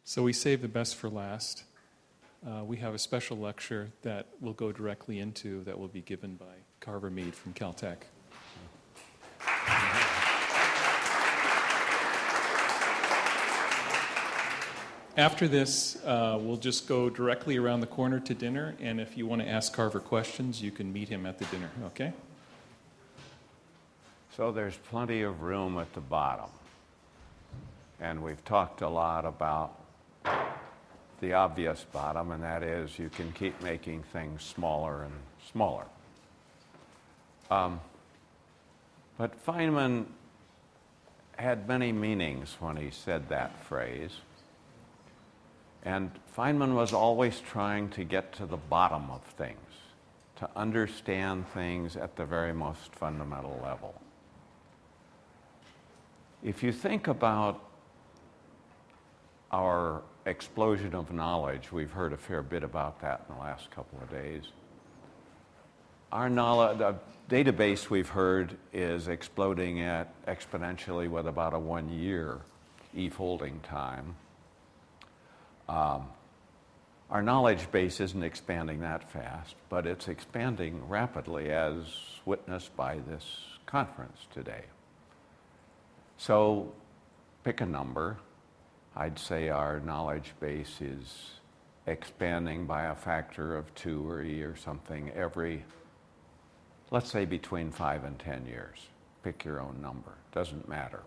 So we saved the best for last. We have a special lecture that we'll go directly into that will be given by Carver Mead from Caltech. After this, we'll just go directly around the corner to dinner, and if you want to ask Carver questions, you can meet him at the dinner, okay? So there's plenty of room at the bottom. And we've talked a lot about the obvious bottom, and that is you can keep making things smaller and smaller. But Feynman had many meanings when he said that phrase. And Feynman was always trying to get to the bottom of things, to understand things at the very most fundamental level. If you think about our explosion of knowledge, we've heard a fair bit about that in the last couple of days. Our knowledge, the database we've heard is exploding at exponentially with about a 1-year e-folding time. Our knowledge base isn't expanding that fast, but it's expanding rapidly as witnessed by this conference today. So pick a number. I'd say our knowledge base is expanding by a factor of 2 or E or something every, let's say between 5 and 10 years. Pick your own number, doesn't matter.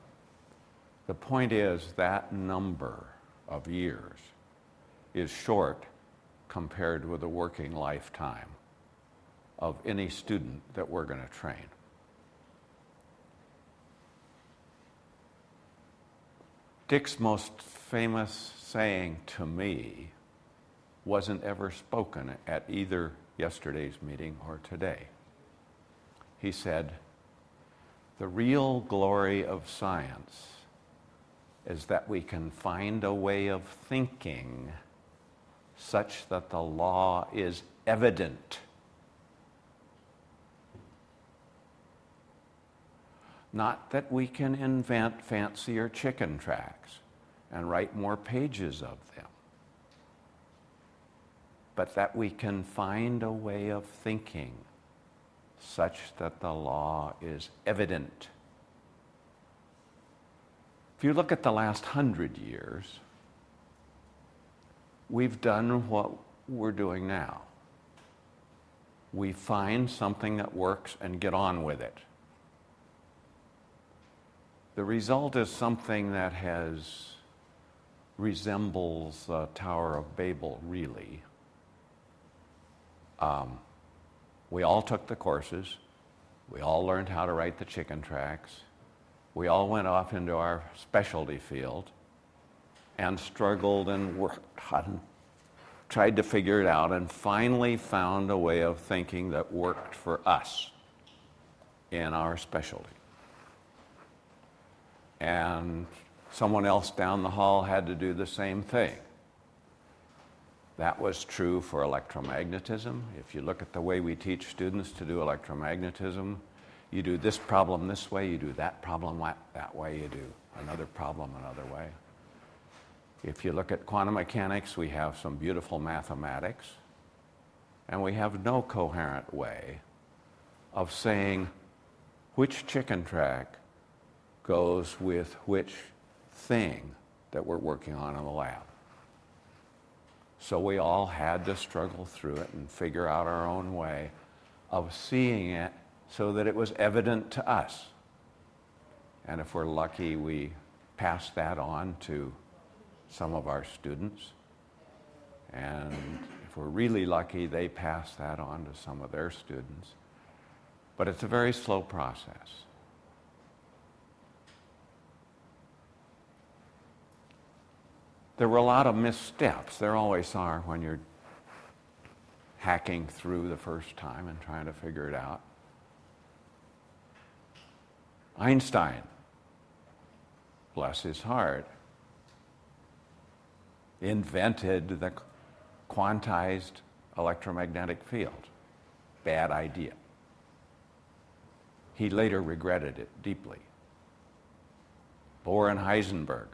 The point is that number of years is short compared with the working lifetime of any student that we're going to train. Dick's most famous saying to me wasn't ever spoken at either yesterday's meeting or today. He said, "The real glory of science is that we can find a way of thinking such that the law is evident." Not that we can invent fancier chicken tracks and write more pages of them, but that we can find a way of thinking such that the law is evident. If you look at the last 100 years, we've done what we're doing now. We find something that works and get on with it. The result is something that resembles the Tower of Babel, really. We all took the courses. We all learned how to write the chicken tracks. We all went off into our specialty field and struggled and worked and tried to figure it out and finally found a way of thinking that worked for us in our specialty. And someone else down the hall had to do the same thing. That was true for electromagnetism. If you look at the way we teach students to do electromagnetism, you do this problem this way, you do that problem that way, you do another problem another way. If you look at quantum mechanics, we have some beautiful mathematics, and we have no coherent way of saying which chicken track goes with which thing that we're working on in the lab. So we all had to struggle through it and figure out our own way of seeing it so that it was evident to us. And if we're lucky, we pass that on to some of our students. And if we're really lucky, they pass that on to some of their students. But it's a very slow process. There were a lot of missteps. There always are when you're hacking through the first time and trying to figure it out. Einstein, bless his heart, invented the quantized electromagnetic field. Bad idea. He later regretted it deeply. Bohr and Heisenberg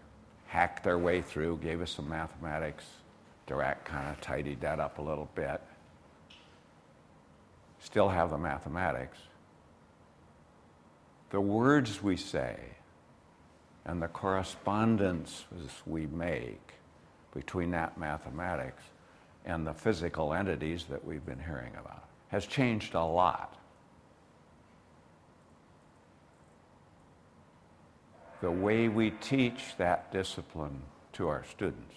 hacked their way through, gave us some mathematics. Dirac kind of tidied that up a little bit. Still have the mathematics. The words we say and the correspondences we make between that mathematics and the physical entities that we've been hearing about has changed a lot. The way we teach that discipline to our students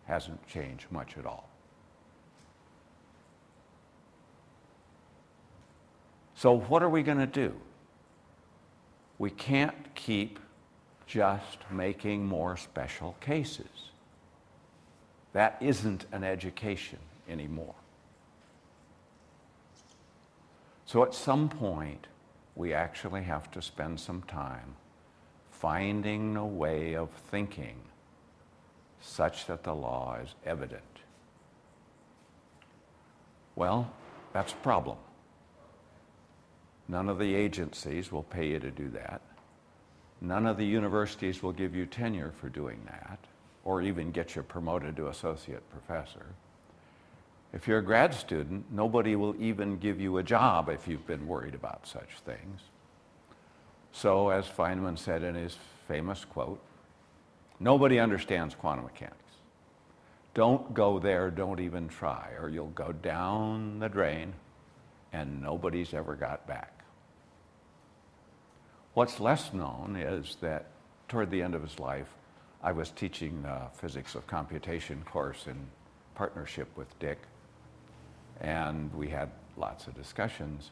hasn't changed much at all. So what are we going to do? We can't keep just making more special cases. That isn't an education anymore. So at some point, we actually have to spend some time finding a way of thinking such that the law is evident. Well, that's a problem. None of the agencies will pay you to do that. None of the universities will give you tenure for doing that, or even get you promoted to associate professor. If you're a grad student, nobody will even give you a job if you've been worried about such things. So, as Feynman said in his famous quote, nobody understands quantum mechanics. Don't go there, don't even try, or you'll go down the drain and nobody's ever got back. What's less known is that toward the end of his life, I was teaching the physics of computation course in partnership with Dick, and we had lots of discussions.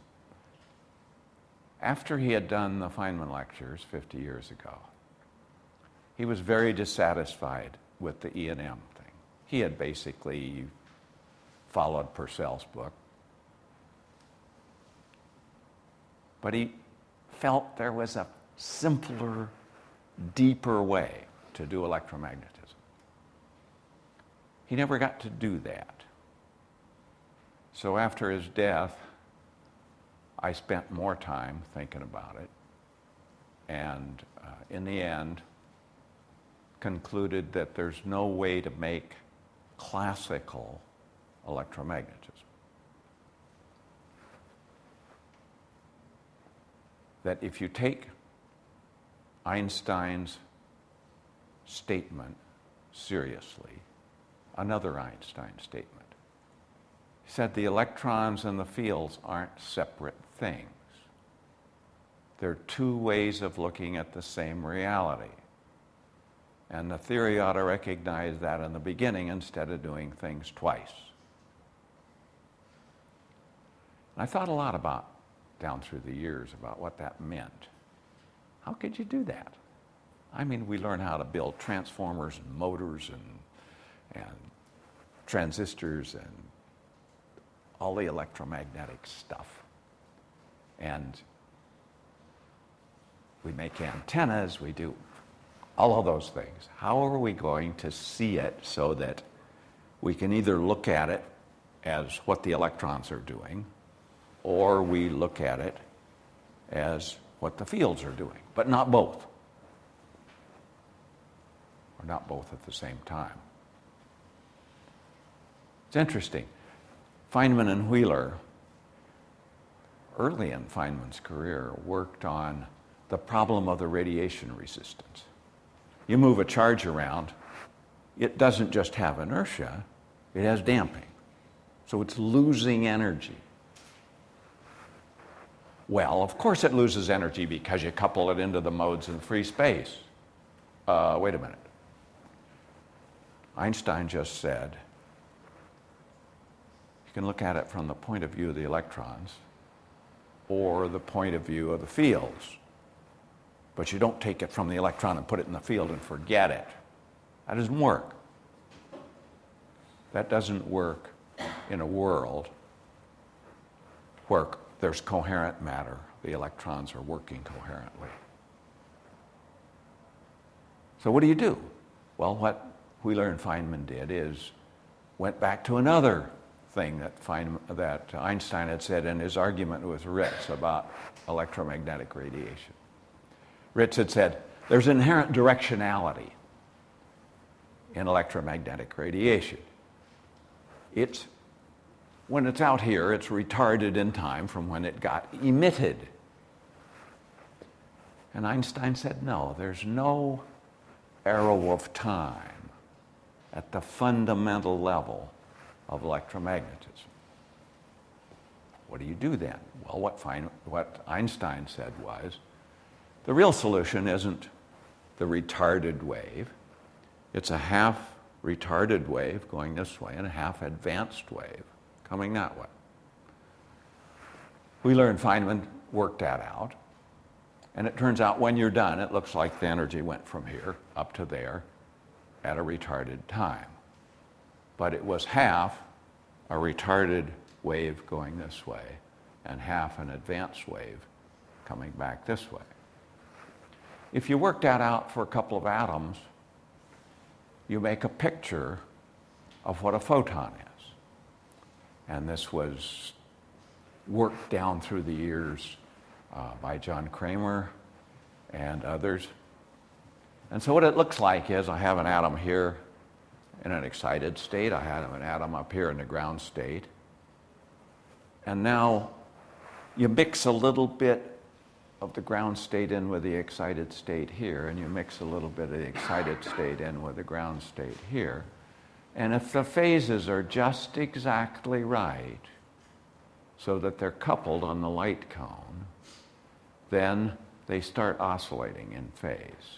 After he had done the Feynman lectures 50 years ago, he was very dissatisfied with the E&M thing. He had basically followed Purcell's book, but he felt there was a simpler, deeper way to do electromagnetism. He never got to do that. So after his death, I spent more time thinking about it, and in the end, concluded that there's no way to make classical electromagnetism. That if you take Einstein's statement seriously, another Einstein statement, he said the electrons and the fields aren't separate things. They're two ways of looking at the same reality. And the theory ought to recognize that in the beginning instead of doing things twice. And I thought a lot about, down through the years, about what that meant. How could you do that? I mean, we learn how to build transformers and motors and transistors and all the electromagnetic stuff. And we make antennas, we do all of those things. How are we going to see it so that we can either look at it as what the electrons are doing, or we look at it as what the fields are doing, but not both, or not both at the same time? It's interesting. Feynman and Wheeler, early in Feynman's career, worked on the problem of the radiation resistance. You move a charge around, it doesn't just have inertia, it has damping. So it's losing energy. Well, of course it loses energy because you couple it into the modes in free space. Wait a minute. Einstein just said, you can look at it from the point of view of the electrons or the point of view of the fields, but you don't take it from the electron and put it in the field and forget it. That doesn't work. That doesn't work in a world where there's coherent matter. The electrons are working coherently. So what do? Well, what Wheeler and Feynman did is went back to another thing that Einstein had said in his argument with Ritz about electromagnetic radiation. Ritz had said, there's inherent directionality in electromagnetic radiation. When it's out here, it's retarded in time from when it got emitted. And Einstein said, no, there's no arrow of time at the fundamental level of electromagnetism. What do you do then? Well, what Einstein said was, the real solution isn't the retarded wave. It's a half retarded wave going this way and a half advanced wave coming that way. Wheeler and Feynman worked that out. And it turns out when you're done, it looks like the energy went from here up to there at a retarded time. But it was half a retarded wave going this way and half an advanced wave coming back this way. If you work that out for a couple of atoms, you make a picture of what a photon is. And this was worked down through the years by John Kramer and others. And so what it looks like is I have an atom here in an excited state. I have an atom up here in the ground state. And now you mix a little bit of the ground state in with the excited state here, and you mix a little bit of the excited state in with the ground state here. And if the phases are just exactly right, so that they're coupled on the light cone, then they start oscillating in phase.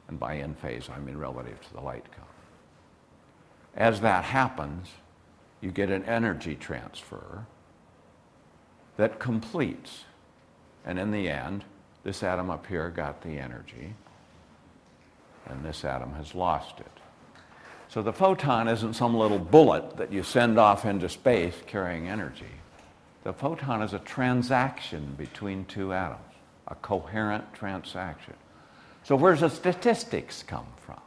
And by in phase, I mean relative to the light cone. As that happens, you get an energy transfer that completes. And in the end, this atom up here got the energy, and this atom has lost it. So the photon isn't some little bullet that you send off into space carrying energy. The photon is a transaction between two atoms, a coherent transaction. So where's the statistics come from?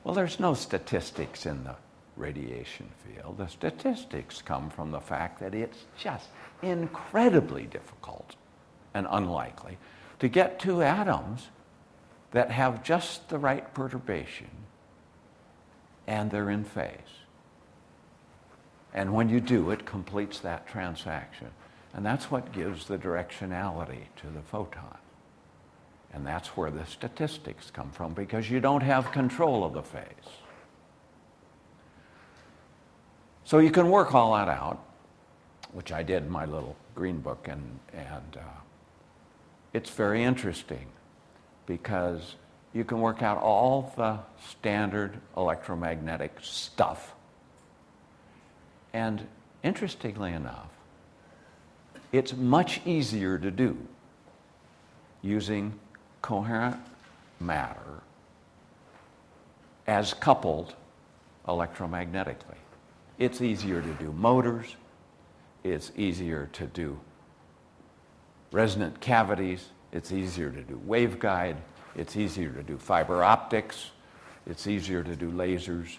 Well, there's no statistics in the radiation field. The statistics come from the fact that it's just incredibly difficult and unlikely to get two atoms that have just the right perturbation and they're in phase. And when you do, it completes that transaction. And that's what gives the directionality to the photon. And that's where the statistics come from, because you don't have control of the phase. So you can work all that out, which I did in my little green book, and it's very interesting because you can work out all the standard electromagnetic stuff. And interestingly enough, it's much easier to do using coherent matter as coupled electromagnetically. It's easier to do motors. It's easier to do resonant cavities. It's easier to do waveguide. It's easier to do fiber optics. It's easier to do lasers.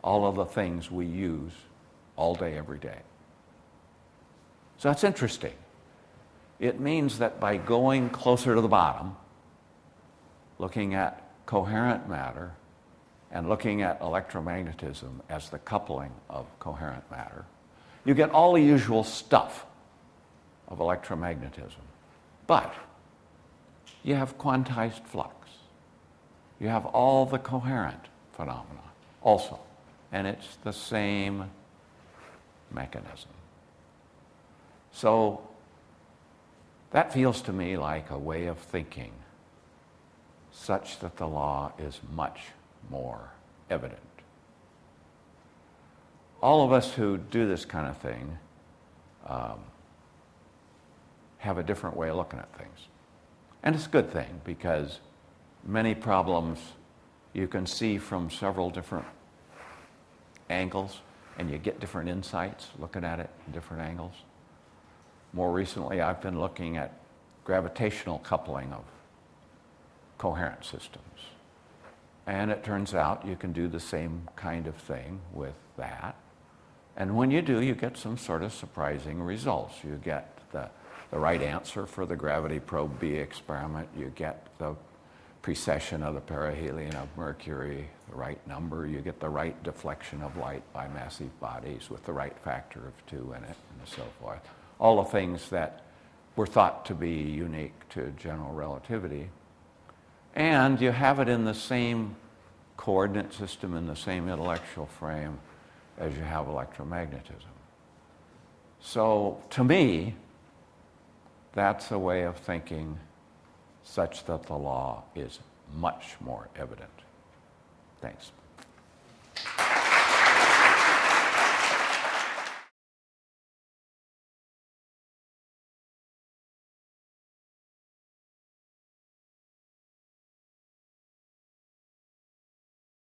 All of the things we use all day, every day. So that's interesting. It means that by going closer to the bottom, looking at coherent matter and looking at electromagnetism as the coupling of coherent matter, you get all the usual stuff of electromagnetism. But you have quantized flux. You have all the coherent phenomena also. And it's the same mechanism. So that feels to me like a way of thinking such that the law is much more evident. All of us who do this kind of thing have a different way of looking at things. And it's a good thing, because many problems you can see from several different angles, and you get different insights looking at it in different angles. More recently, I've been looking at gravitational coupling of coherent systems. And it turns out you can do the same kind of thing with that. And when you do, you get some sort of surprising results. You get the right answer for the gravity probe B experiment. You get the precession of the perihelion of Mercury, the right number, you get the right deflection of light by massive bodies with the right factor of 2 in it, and so forth. All the things that were thought to be unique to general relativity. And you have it in the same coordinate system, in the same intellectual frame as you have electromagnetism. So, to me, that's a way of thinking such that the law is much more evident. Thanks.